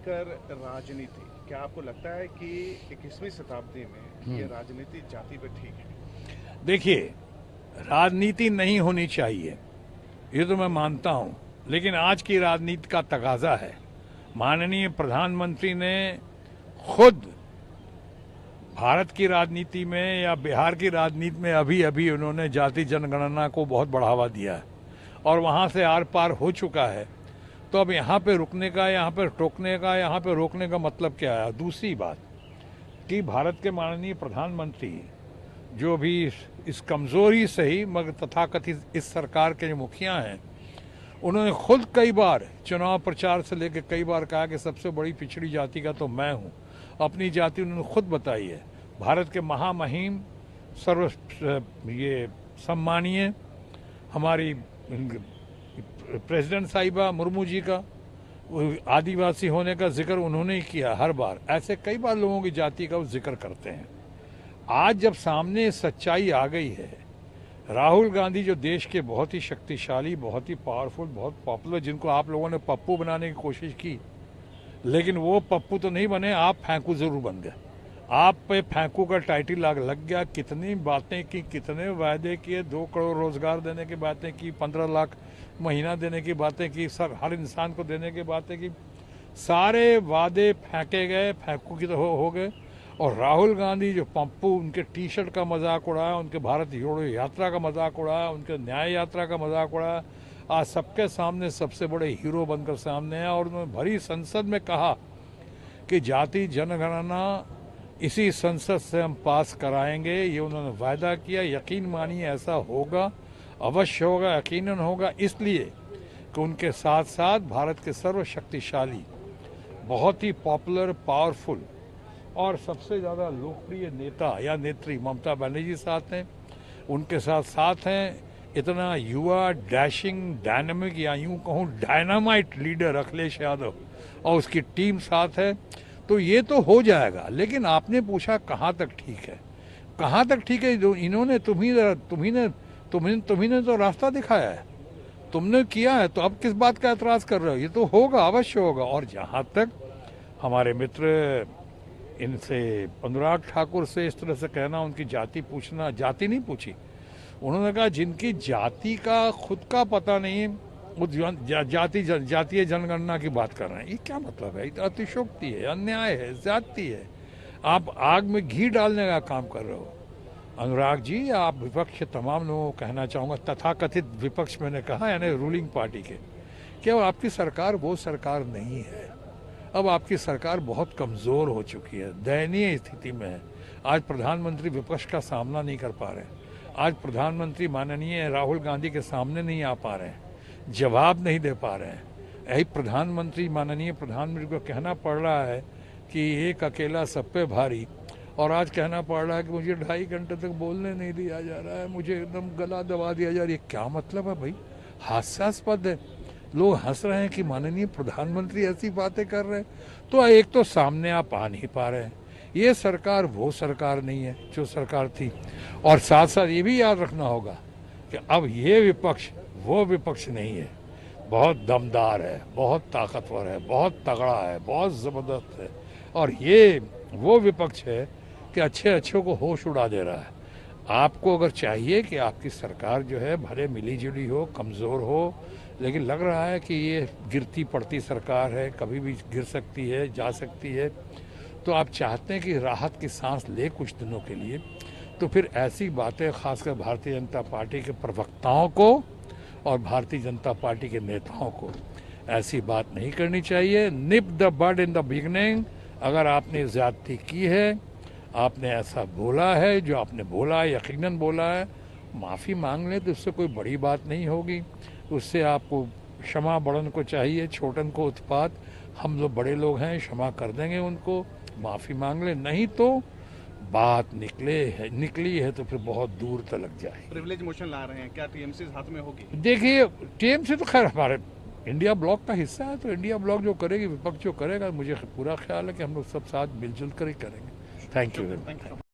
लेकर राजनीति, क्या आपको लगता है कि 21वीं शताब्दी में ये राजनीति जाति पे ठीक है? देखिए, राजनीति नहीं होनी चाहिए, ये तो मैं मानता हूं, लेकिन आज की राजनीति का तकाजा है। माननीय प्रधानमंत्री ने खुद भारत की राजनीति में या बिहार की राजनीति में अभी अभी उन्होंने जाति जनगणना को बहुत बढ़ावा दिया है और वहां से आर पार हो चुका है। तो अब यहाँ पे रुकने का, यहाँ पे टोकने का, यहाँ पे रोकने का मतलब क्या है? दूसरी बात कि भारत के माननीय प्रधानमंत्री जो भी इस कमजोरी से ही मगर तथाकथित इस सरकार के जो मुखिया हैं, उन्होंने खुद कई बार चुनाव प्रचार से लेकर कई बार कहा कि सबसे बड़ी पिछड़ी जाति का तो मैं हूं। अपनी जाति उन्होंने खुद बताई है। भारत के महामहिम सर्व ये सम्मानीय हमारी प्रेसिडेंट साहिबा मुर्मू जी का आदिवासी होने का जिक्र उन्होंने ही किया हर बार। ऐसे कई बार लोगों की जाति का वो जिक्र करते हैं। आज जब सामने सच्चाई आ गई है, राहुल गांधी जो देश के बहुत ही शक्तिशाली, बहुत ही पावरफुल, बहुत पॉपुलर, जिनको आप लोगों ने पप्पू बनाने की कोशिश की, लेकिन वो पप्पू तो नहीं बने, आप फेंकू जरूर बन गए। आप पे फेंकू का टाइटल लग गया। कितनी बातें की, कितने वायदे किए, 2 करोड़ रोजगार देने की बातें की, 15 लाख महीना देने की बातें की, सब हर इंसान को देने की बातें की। सारे वादे फेंके गए, फेंकू की तो हो गए। और राहुल गांधी जो पप्पू, उनके टी शर्ट का मजाक उड़ाया, उनके भारत जोड़ो यात्रा का मजाक उड़ाया, उनके न्याय यात्रा का मजाक उड़ाया, आज सबके सामने सबसे बड़े हीरो बनकर सामने है। और उन्होंने भरी संसद में कहा कि जाति जनगणना इसी संसद से हम पास कराएंगे। ये उन्होंने वायदा किया। यकीन मानिए ऐसा होगा, अवश्य होगा, यकीनन होगा। इसलिए कि उनके साथ साथ भारत के सर्वशक्तिशाली, बहुत ही पॉपुलर, पावरफुल और सबसे ज़्यादा लोकप्रिय नेता या नेत्री ममता बनर्जी साथ हैं। उनके साथ साथ हैं इतना युवा, डैशिंग, डायनामिक या यूं कहूँ डायनामाइट लीडर अखिलेश यादव और उसकी टीम साथ है। तो ये तो हो जाएगा। लेकिन आपने पूछा कहाँ तक ठीक है, कहाँ तक ठीक है? जो इन्होंने तुम्ही ने तो रास्ता दिखाया है, तुमने किया है, तो अब किस बात का एतराज कर रहे हो? ये तो होगा, अवश्य होगा। और जहाँ तक हमारे मित्र इनसे अनुराग ठाकुर से इस तरह से कहना, उनकी जाति पूछना, जाति नहीं पूछी, उन्होंने कहा जिनकी जाति का खुद का पता नहीं, वो जातीय जनगणना की बात कर रहे हैं। ये क्या मतलब है? ये तो अतिशोक्ति है, अन्याय है, ज्यादती है। आप आग में घी डालने का काम कर रहे हो। अनुराग जी, आप विपक्ष तमाम लोगों को कहना चाहूँगा, तथाकथित विपक्ष मैंने कहा यानी रूलिंग पार्टी के, क्या आपकी सरकार वो सरकार नहीं है। अब आपकी सरकार बहुत कमज़ोर हो चुकी है, दयनीय स्थिति में है। आज प्रधानमंत्री विपक्ष का सामना नहीं कर पा रहे हैं। आज प्रधानमंत्री माननीय राहुल गांधी के सामने नहीं आ पा रहे हैं, जवाब नहीं दे पा रहे हैं। यही प्रधानमंत्री, माननीय प्रधानमंत्री को कहना पड़ रहा है कि एक अकेला सब पे भारी, और आज कहना पड़ रहा है कि मुझे 2.5 घंटे तक बोलने नहीं दिया जा रहा है, मुझे एकदम गला दबा दिया जा रहा है। ये क्या मतलब है भाई? हास्यास्पद है। लोग हंस रहे हैं कि माननीय प्रधानमंत्री ऐसी बातें कर रहे हैं। तो एक तो सामने आप आ नहीं पा रहे हैं। ये सरकार वो सरकार नहीं है जो सरकार थी। और साथ साथ ये भी याद रखना होगा कि अब ये विपक्ष वो विपक्ष नहीं है। बहुत दमदार है, बहुत ताकतवर है, बहुत तगड़ा है, बहुत ज़बरदस्त है। और ये वो विपक्ष है कि अच्छे अच्छों को होश उड़ा दे रहा है। आपको अगर चाहिए कि आपकी सरकार जो है भले मिली जुली हो, कमज़ोर हो, लेकिन लग रहा है कि ये गिरती पड़ती सरकार है, कभी भी गिर सकती है, जा सकती है, तो आप चाहते हैं कि राहत की सांस ले कुछ दिनों के लिए, तो फिर ऐसी बातें खासकर भारतीय जनता पार्टी के प्रवक्ताओं को और भारतीय जनता पार्टी के नेताओं को ऐसी बात नहीं करनी चाहिए। Nip the bud in the beginning. अगर आपने ज्यादती की है, आपने ऐसा बोला है, जो आपने बोला है यकीनन बोला है, माफ़ी मांग लें तो उससे कोई बड़ी बात नहीं होगी। उससे आपको क्षमा बड़न को चाहिए, छोटन को उत्पात। हम लोग बड़े लोग हैं, क्षमा कर देंगे उनको, माफ़ी मांग लें। नहीं तो बात निकली है तो फिर बहुत दूर तक जाए। प्रिविलेज मोशन ला रहे हैं, क्या टीएमसी हाथ में होगी? देखिए, टीएमसी तो खैर हमारे इंडिया ब्लॉक का हिस्सा है, तो इंडिया ब्लॉक जो करेगी, विपक्ष जो करेगा, मुझे पूरा ख्याल है कि हम लोग सब साथ मिलजुल कर ही करेंगे। Thank you very much.